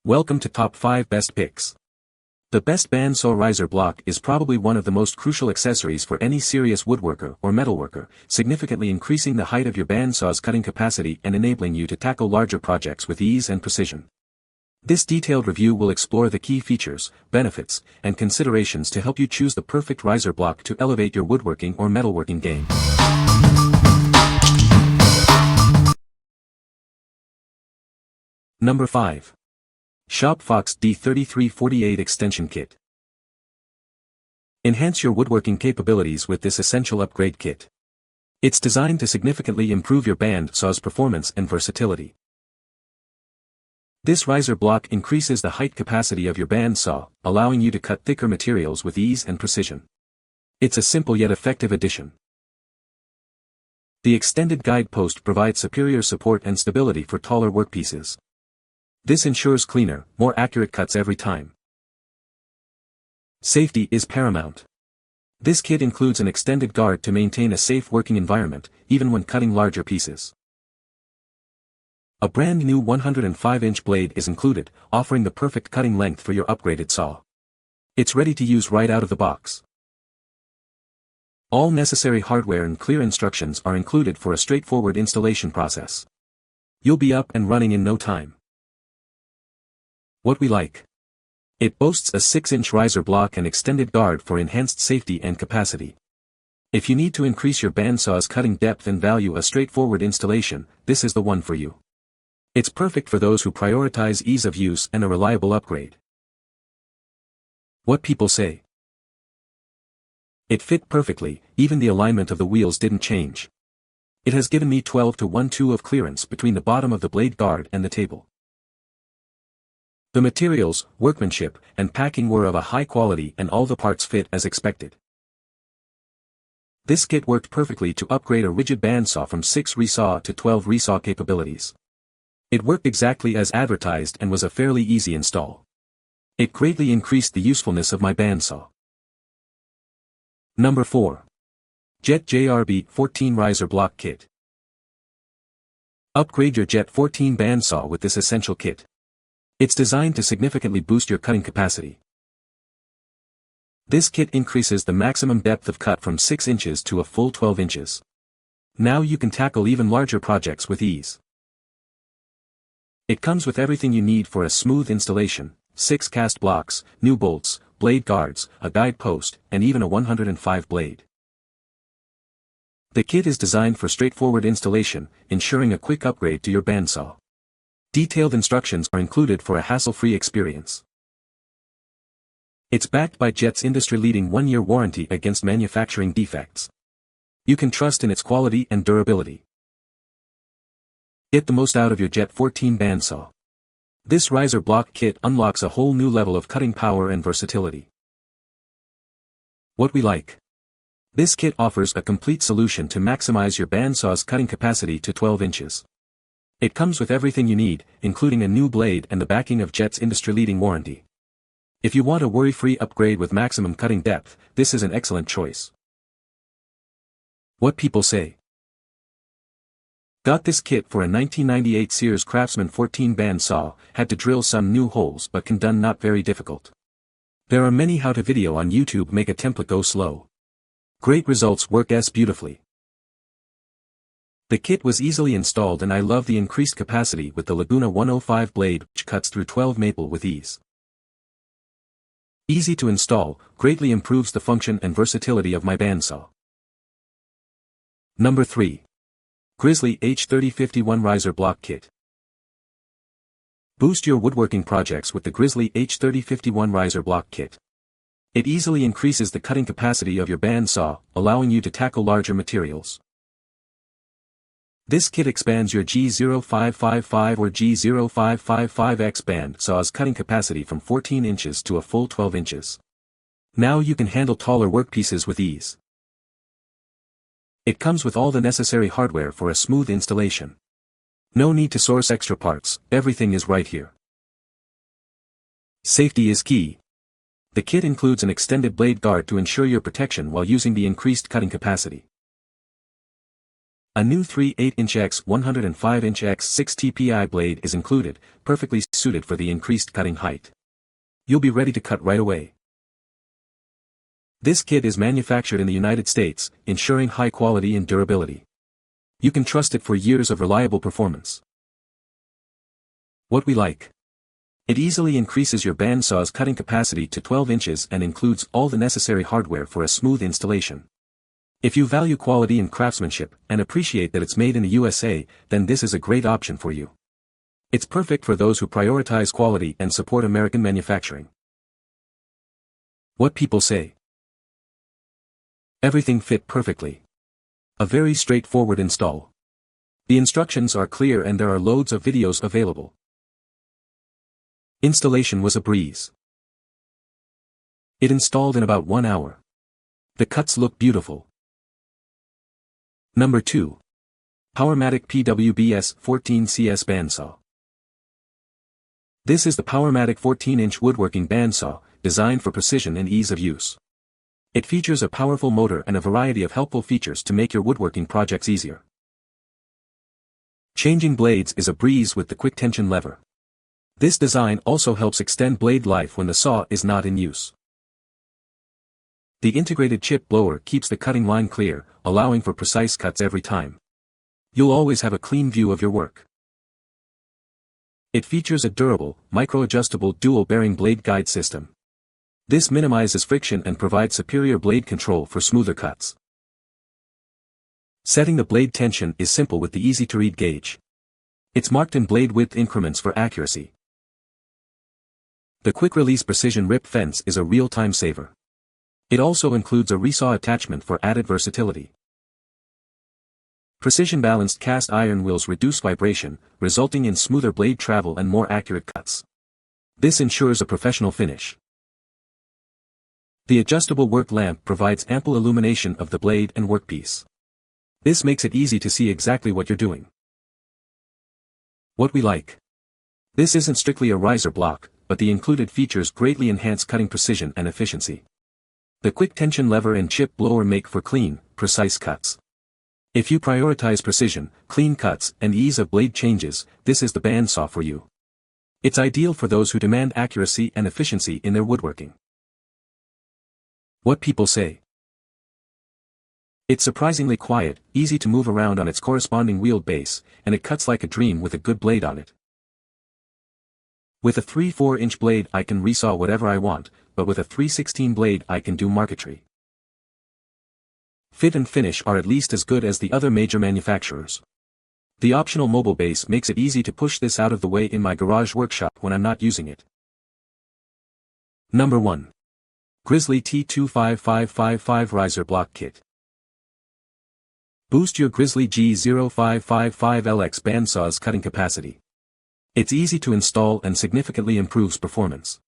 Welcome to Top 5 Best Picks. The best bandsaw riser block is probably one of the most crucial accessories for any serious woodworker or metalworker, significantly increasing the height of your bandsaw's cutting capacity and enabling you to tackle larger projects with ease and precision. This detailed review will explore the key features, benefits, and considerations to help you choose the perfect riser block to elevate your woodworking or metalworking game. Number 5. ShopFox D3348 Extension Kit. Enhance your woodworking capabilities with this essential upgrade kit. It's designed to significantly improve your bandsaw's performance and versatility. This riser block increases the height capacity of your bandsaw, allowing you to cut thicker materials with ease and precision. It's a simple yet effective addition. The extended guide post provides superior support and stability for taller workpieces. This ensures cleaner, more accurate cuts every time. Safety is paramount. This kit includes an extended guard to maintain a safe working environment, even when cutting larger pieces. A brand new 105-inch blade is included, offering the perfect cutting length for your upgraded saw. It's ready to use right out of the box. All necessary hardware and clear instructions are included for a straightforward installation process. You'll be up and running in no time. What we like. It boasts a 6-inch riser block and extended guard for enhanced safety and capacity. If you need to increase your bandsaw's cutting depth and value a straightforward installation, this is the one for you. It's perfect for those who prioritize ease of use and a reliable upgrade. What people say. It fit perfectly, even the alignment of the wheels didn't change. It has given me 12:1:2 of clearance between the bottom of the blade guard and the table. The materials, workmanship, and packing were of a high quality and all the parts fit as expected. This kit worked perfectly to upgrade a rigid bandsaw from 6 resaw to 12 resaw capabilities. It worked exactly as advertised and was a fairly easy install. It greatly increased the usefulness of my bandsaw. Number 4. Jet JRB 14 Riser Block Kit. Upgrade your Jet 14 bandsaw with this essential kit. It's designed to significantly boost your cutting capacity. This kit increases the maximum depth of cut from 6 inches to a full 12 inches. Now you can tackle even larger projects with ease. It comes with everything you need for a smooth installation: 6 cast blocks, new bolts, blade guards, a guide post, and even a 105 blade. The kit is designed for straightforward installation, ensuring a quick upgrade to your bandsaw. Detailed instructions are included for a hassle-free experience. It's backed by Jet's industry-leading 1-year warranty against manufacturing defects. You can trust in its quality and durability. Get the most out of your Jet 14 bandsaw. This riser block kit unlocks a whole new level of cutting power and versatility. What we like. This kit offers a complete solution to maximize your bandsaw's cutting capacity to 12 inches. It comes with everything you need, including a new blade and the backing of Jet's industry-leading warranty. If you want a worry-free upgrade with maximum cutting depth, this is an excellent choice. What people say. Got this kit for a 1998 Sears Craftsman 14 bandsaw, had to drill some new holes but can done not very difficult. There are many how-to video on YouTube make a template go slow. Great results work beautifully. The kit was easily installed and I love the increased capacity with the Laguna 105 blade, which cuts through 12 maple with ease. Easy to install, greatly improves the function and versatility of my bandsaw. Number 3. Grizzly H3051 Riser Block Kit. Boost your woodworking projects with the Grizzly H3051 Riser Block Kit. It easily increases the cutting capacity of your bandsaw, allowing you to tackle larger materials. This kit expands your G0555 or G0555X bandsaw's cutting capacity from 14 inches to a full 12 inches. Now you can handle taller workpieces with ease. It comes with all the necessary hardware for a smooth installation. No need to source extra parts, everything is right here. Safety is key. The kit includes an extended blade guard to ensure your protection while using the increased cutting capacity. A new 3/8" x 105" x 6 TPI blade is included, perfectly suited for the increased cutting height. You'll be ready to cut right away. This kit is manufactured in the United States, ensuring high quality and durability. You can trust it for years of reliable performance. What we like. It easily increases your bandsaw's cutting capacity to 12 inches and includes all the necessary hardware for a smooth installation. If you value quality and craftsmanship, and appreciate that it's made in the USA, then this is a great option for you. It's perfect for those who prioritize quality and support American manufacturing. What people say. Everything fit perfectly. A very straightforward install. The instructions are clear and there are loads of videos available. Installation was a breeze. It installed in about 1 hour. The cuts look beautiful. Number 2. Powermatic PWBS 14CS Bandsaw. This is the Powermatic 14-inch woodworking bandsaw, designed for precision and ease of use. It features a powerful motor and a variety of helpful features to make your woodworking projects easier. Changing blades is a breeze with the quick tension lever. This design also helps extend blade life when the saw is not in use. The integrated chip blower keeps the cutting line clear, allowing for precise cuts every time. You'll always have a clean view of your work. It features a durable, micro-adjustable dual-bearing blade guide system. This minimizes friction and provides superior blade control for smoother cuts. Setting the blade tension is simple with the easy-to-read gauge. It's marked in blade width increments for accuracy. The quick-release precision rip fence is a real time saver. It also includes a resaw attachment for added versatility. Precision-balanced cast iron wheels reduce vibration, resulting in smoother blade travel and more accurate cuts. This ensures a professional finish. The adjustable work lamp provides ample illumination of the blade and workpiece. This makes it easy to see exactly what you're doing. What we like. This isn't strictly a riser block, but the included features greatly enhance cutting precision and efficiency. The quick tension lever and chip blower make for clean, precise cuts. If you prioritize precision, clean cuts, and ease of blade changes, this is the bandsaw for you. It's ideal for those who demand accuracy and efficiency in their woodworking. What people say. It's surprisingly quiet, easy to move around on its corresponding wheeled base, and it cuts like a dream with a good blade on it. With a 3/4-inch blade I can resaw whatever I want, but with a 3/16 blade I can do marquetry. Fit and finish are at least as good as the other major manufacturers. The optional mobile base makes it easy to push this out of the way in my garage workshop when I'm not using it. Number 1. Grizzly T25555 Riser Block Kit. Boost your Grizzly G0555LX bandsaw's cutting capacity. It's easy to install and significantly improves performance.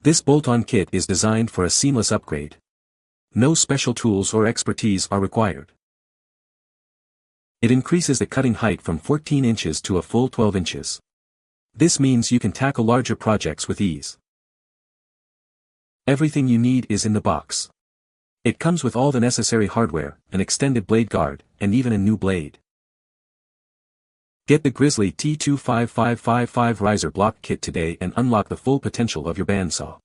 This bolt-on kit is designed for a seamless upgrade. No special tools or expertise are required. It increases the cutting height from 14 inches to a full 12 inches. This means you can tackle larger projects with ease. Everything you need is in the box. It comes with all the necessary hardware, an extended blade guard, and even a new blade. Get the Grizzly T25555 Riser Block Kit today and unlock the full potential of your bandsaw.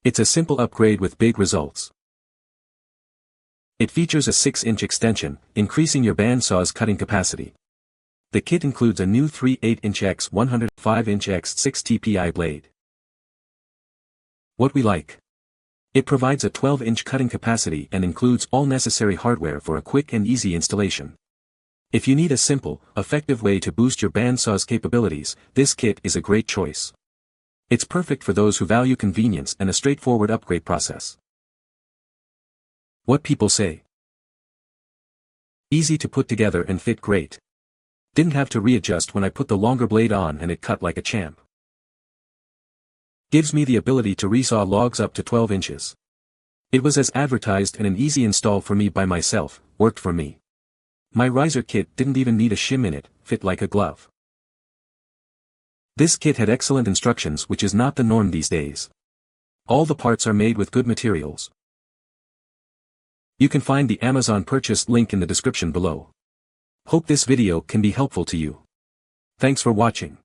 It's a simple upgrade with big results. It features a 6-inch extension, increasing your bandsaw's cutting capacity. The kit includes a new 3/8" x 105" x 6 TPI blade. What we like. It provides a 12-inch cutting capacity and includes all necessary hardware for a quick and easy installation. If you need a simple, effective way to boost your bandsaw's capabilities, this kit is a great choice. It's perfect for those who value convenience and a straightforward upgrade process. What people say. Easy to put together and fit great. Didn't have to readjust when I put the longer blade on and it cut like a champ. Gives me the ability to resaw logs up to 12 inches. It was as advertised and an easy install for me by myself, worked for me. My riser kit didn't even need a shim in it, fit like a glove. This kit had excellent instructions, which is not the norm these days. All the parts are made with good materials. You can find the Amazon purchase link in the description below. Hope this video can be helpful to you. Thanks for watching.